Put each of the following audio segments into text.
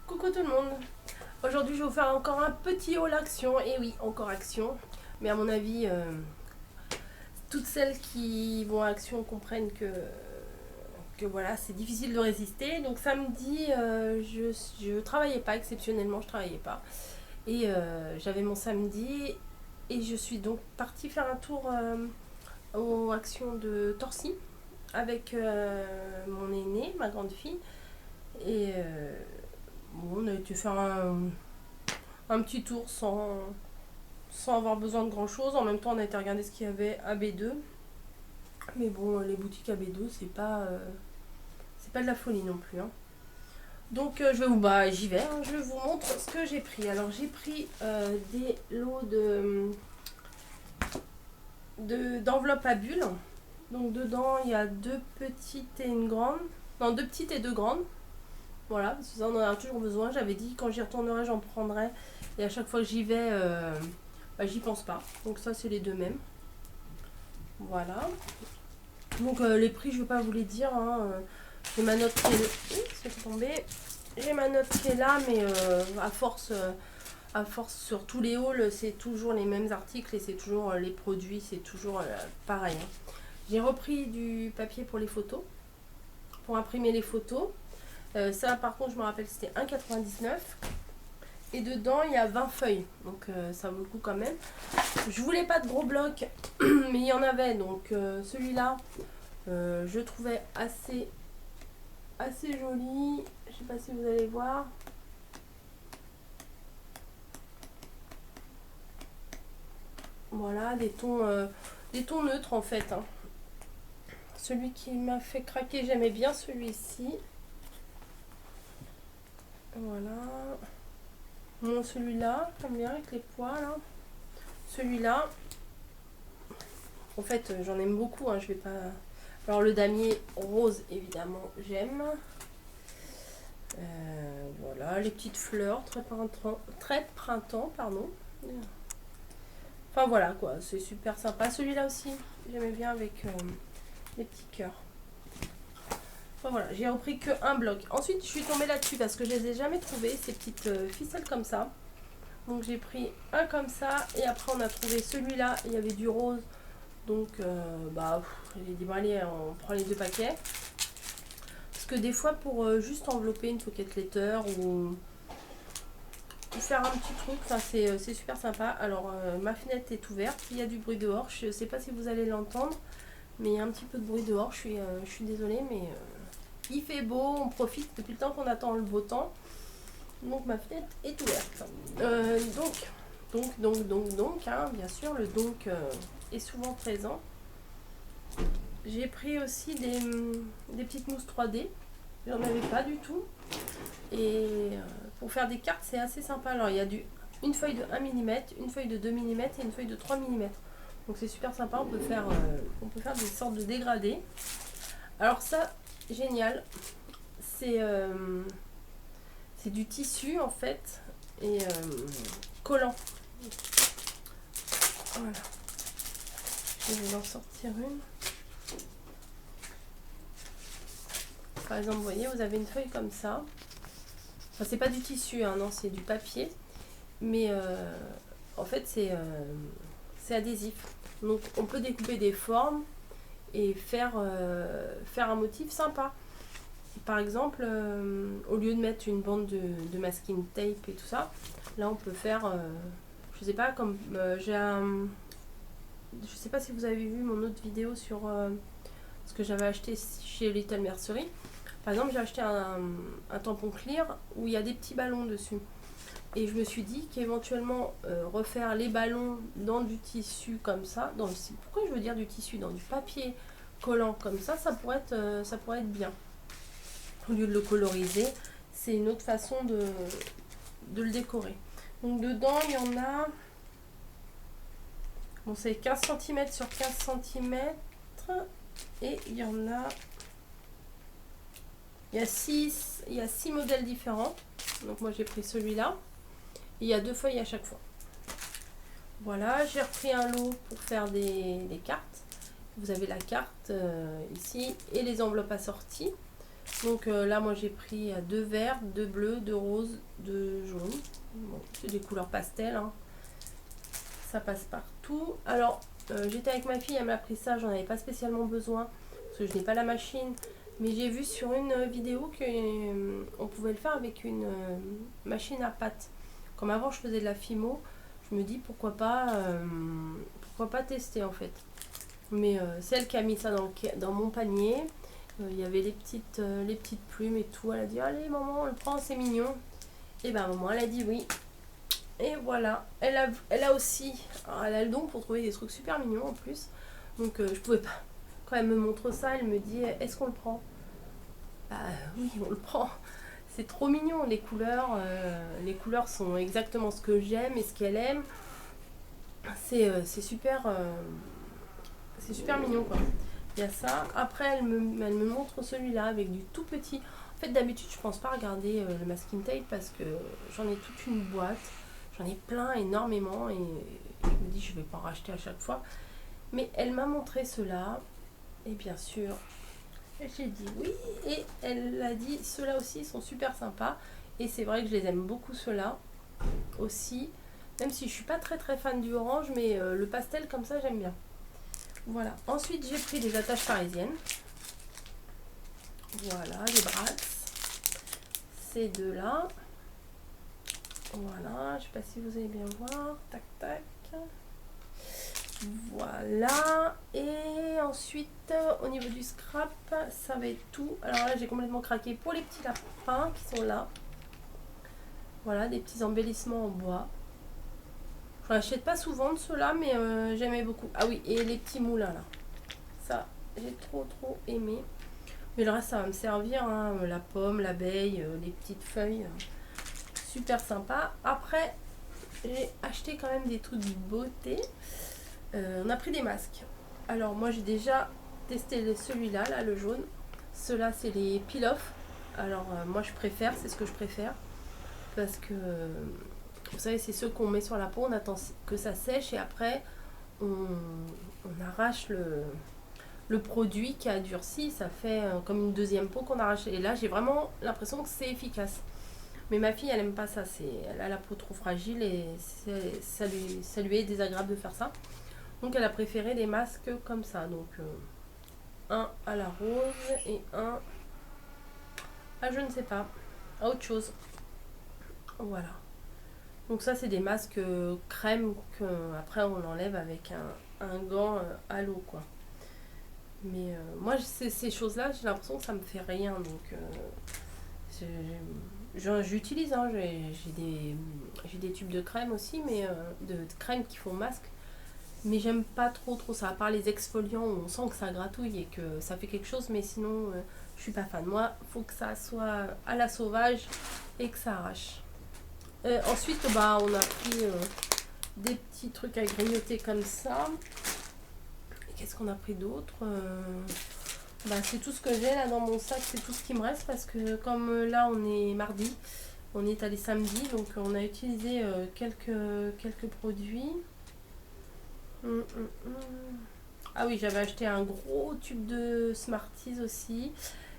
Coucou tout le monde. Aujourd'hui je vais vous faire encore un petit haul action. Et oui, encore action. Mais à mon avis, toutes celles qui vont à action comprennent que voilà, c'est difficile de résister. Donc samedi, je travaillais pas, exceptionnellement je travaillais pas. Et j'avais mon samedi. Et je suis donc partie faire un tour aux actions de Torcy avec mon aînée, ma grande fille. Et bon, on a été faire un petit tour sans avoir besoin de grand chose. En même temps, on a été regarder ce qu'il y avait à B2. Mais bon, les boutiques à B2, c'est pas de la folie non plus, hein. Donc, j'y vais, hein. Je vous montre ce que j'ai pris. Alors, j'ai pris des lots d'enveloppes à bulles. Donc, dedans, il y a deux petites et une grande. Non, deux petites et deux grandes. Voilà, parce que ça, on en a toujours besoin. J'avais dit quand j'y retournerai, j'en prendrai. Et à chaque fois que j'y vais, j'y pense pas. Donc ça, c'est les deux mêmes. Voilà. Donc les prix, je ne vais pas vous les dire, hein. J'ai ma note qui est... c'est tombé. J'ai ma note qui est là, mais à force sur tous les hauls, c'est toujours les mêmes articles et c'est toujours les produits, c'est toujours pareil, hein. J'ai repris du papier pour les photos, pour imprimer les photos. Ça, par contre, je me rappelle, c'était 1,99 €. Et dedans, il y a 20 feuilles. Donc, ça vaut le coup quand même. Je voulais pas de gros blocs, mais il y en avait. Donc, celui-là, je trouvais assez joli. Je sais pas si vous allez voir. Voilà, des tons neutres en fait, hein. Celui qui m'a fait craquer, j'aimais bien celui-ci. Voilà. Bon, celui-là, j'aime bien avec les pois là. Celui-là, en fait, j'en aime beaucoup, hein, je vais pas... Alors le damier rose, évidemment, j'aime. Voilà, les petites fleurs, très printemps, pardon. Enfin voilà quoi, c'est super sympa. Celui-là aussi, j'aimais bien avec les petits cœurs. Enfin voilà, j'ai repris que un bloc. Ensuite, je suis tombée là-dessus parce que je les ai jamais trouvées, ces petites ficelles comme ça. Donc j'ai pris un comme ça et après on a trouvé celui-là, il y avait du rose. Donc j'ai dit bon allez, on prend les deux paquets. Parce que des fois pour juste envelopper une pocket letter ou faire un petit truc, enfin, c'est super sympa. Alors ma fenêtre est ouverte, il y a du bruit dehors, je sais pas si vous allez l'entendre. Mais il y a un petit peu de bruit dehors, je suis désolée, mais il fait beau, on profite depuis le temps qu'on attend le beau temps. Donc ma fenêtre est ouverte. Donc, hein, bien sûr, le donc est souvent présent. J'ai pris aussi des petites mousses 3D. J'en avais pas du tout. Et pour faire des cartes, c'est assez sympa. Alors, il y a une feuille de 1 mm, une feuille de 2 mm et une feuille de 3 mm. Donc c'est super sympa, on peut faire des sortes de dégradés. Alors ça, génial. C'est du tissu en fait et collant. Voilà. Je vais en sortir une. Par exemple, vous voyez, vous avez une feuille comme ça. Enfin, c'est pas du tissu, hein, non, c'est du papier. Mais en fait, c'est adhésif. Donc on peut découper des formes et faire un motif sympa. Par exemple, au lieu de mettre une bande de masking tape et tout ça, là on peut faire, je sais pas, comme je sais pas si vous avez vu mon autre vidéo sur ce que j'avais acheté chez Little Mercery. Par exemple, j'ai acheté un tampon clear où il y a des petits ballons dessus. Et je me suis dit qu'éventuellement refaire les ballons dans du tissu comme ça, pourquoi je veux dire du tissu, dans du papier collant comme ça, ça pourrait être bien. Au lieu de le coloriser, c'est une autre façon de le décorer. Donc dedans, il y en a, bon c'est 15 cm sur 15 cm et il y a 6 modèles différents. Donc moi j'ai pris celui-là. Il y a 2 feuilles à chaque fois. Voilà, j'ai repris un lot pour faire des cartes. Vous avez la carte ici et les enveloppes assorties. Donc là, moi j'ai pris 2 verts, 2 bleus, 2 roses, 2 jaunes. Bon, c'est des couleurs pastel, hein. Ça passe partout. Alors, j'étais avec ma fille, elle m'a pris ça, j'en avais pas spécialement besoin, parce que je n'ai pas la machine. Mais j'ai vu sur une vidéo qu'on pouvait le faire avec une machine à pâte. Comme avant, je faisais de la fimo, je me dis pourquoi pas tester en fait. Mais c'est elle qui a mis ça dans mon panier. Il y avait les petites plumes et tout. Elle a dit allez maman, on le prend, c'est mignon. Et ben maman, elle a dit oui. Et voilà. Elle a aussi, alors, elle a le don pour trouver des trucs super mignons en plus. Donc je pouvais pas. Quand elle me montre ça, elle me dit est-ce qu'on le prend? Bah oui, on le prend. C'est trop mignon, les couleurs sont exactement ce que j'aime et ce qu'elle aime. C'est super mignon quoi. Il y a ça. Après, elle me montre celui-là avec du tout petit. En fait, d'habitude, je pense pas regarder le masking tape parce que j'en ai toute une boîte. J'en ai plein, énormément. Et je me dis, je vais pas en racheter à chaque fois. Mais elle m'a montré ceux-là. Et bien sûr, j'ai dit oui. Et elle a dit, ceux-là aussi sont super sympas. Et c'est vrai que je les aime beaucoup, ceux-là aussi. Même si je suis pas très très fan du orange, mais le pastel comme ça, j'aime bien. Voilà. Ensuite, j'ai pris des attaches parisiennes. Voilà, les Bratz. Ces deux-là. Voilà, je sais pas si vous allez bien voir. Tac, tac. Voilà. Et ensuite, au niveau du scrap, ça va être tout. Alors là, j'ai complètement craqué pour les petits lapins qui sont là. Voilà, des petits embellissements en bois. Je n'achète pas souvent de ceux-là, mais j'aimais beaucoup. Ah oui, et les petits moulins là. Ça, j'ai trop aimé. Mais le reste, ça va me servir. Hein. La pomme, l'abeille, les petites feuilles. Super sympa. Après, j'ai acheté quand même des trucs de beauté. On a pris des masques. Alors, moi, j'ai déjà testé celui-là, là, le jaune. Ceux-là, c'est les peel-off. Alors, moi, je préfère, c'est ce que je préfère. Parce que, vous savez, c'est ceux qu'on met sur la peau. On attend que ça sèche et après, on arrache le produit qui a durci, ça fait comme une deuxième peau qu'on arrache. Et là, j'ai vraiment l'impression que c'est efficace. Mais ma fille, elle aime pas ça. Elle a la peau trop fragile et ça lui est désagréable de faire ça. Donc, elle a préféré des masques comme ça. Donc, un à la rose et un à je ne sais pas, à autre chose. Voilà. Donc ça, c'est des masques crème qu'après on enlève avec un gant à l'eau, quoi. Mais moi, ces choses-là, j'ai l'impression que ça me fait rien. Donc, j'utilise. Hein, j'ai des tubes de crème aussi, mais de crème qui font masque. Mais j'aime pas trop ça. À part les exfoliants où on sent que ça gratouille et que ça fait quelque chose. Mais sinon, je suis pas fan. Moi, il faut que ça soit à la sauvage et que ça arrache. Ensuite, bah, on a pris des petits trucs à grignoter comme ça. Qu'est-ce qu'on a pris d'autre bah, c'est tout ce que j'ai là dans mon sac, c'est tout ce qui me reste parce que comme là on est mardi, on est allé samedi, donc on a utilisé quelques produits. Ah oui, j'avais acheté un gros tube de Smarties aussi.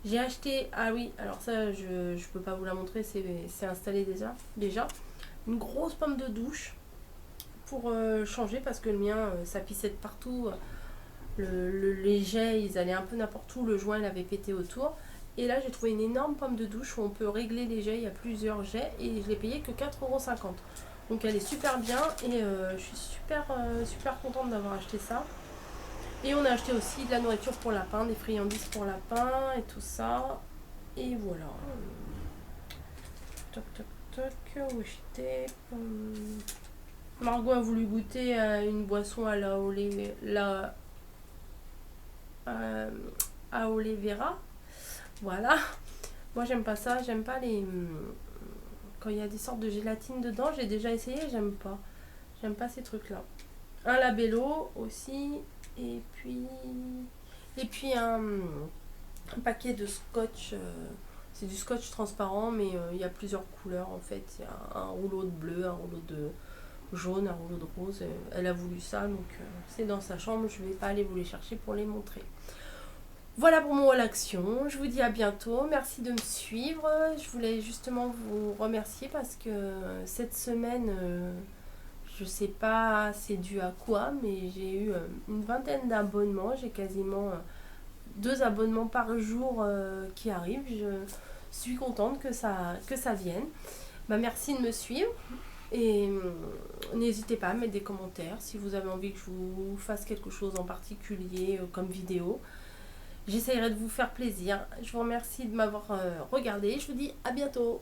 J'ai acheté, ah oui, alors ça je peux pas vous la montrer, c'est installé déjà. Une grosse pomme de douche pour changer parce que le mien ça pissait de partout. Les jets ils allaient un peu n'importe où, le joint il avait pété autour. Et là j'ai trouvé une énorme pomme de douche où on peut régler les jets, il y a plusieurs jets et je l'ai payé que 4,50 €. Donc elle est super bien et je suis super contente d'avoir acheté ça. Et on a acheté aussi de la nourriture pour lapin, des friandises pour lapin et tout ça. Et voilà. Toc toc toc, où j'étais. Margot a voulu goûter à une boisson à la aloe vera. Voilà. Moi j'aime pas ça, j'aime pas quand il y a des sortes de gélatine dedans, j'ai déjà essayé, j'aime pas. J'aime pas ces trucs là. Un labello aussi et puis un paquet de scotch, c'est du scotch transparent mais il y a plusieurs couleurs en fait, il y a un rouleau de bleu, un rouleau de jaune, un rouleau de rose, elle a voulu ça donc c'est dans sa chambre, je vais pas aller vous les chercher pour les montrer. Voilà pour mon haul action. Je vous dis à bientôt. Merci de me suivre. Je voulais justement vous remercier parce que cette semaine, je sais pas c'est dû à quoi, mais j'ai eu une vingtaine d'abonnements. J'ai quasiment 2 abonnements par jour qui arrivent. Je suis contente que ça vienne. Bah, merci de me suivre. Et n'hésitez pas à mettre des commentaires si vous avez envie que je vous fasse quelque chose en particulier comme vidéo. J'essaierai de vous faire plaisir. Je vous remercie de m'avoir regardé. Je vous dis à bientôt.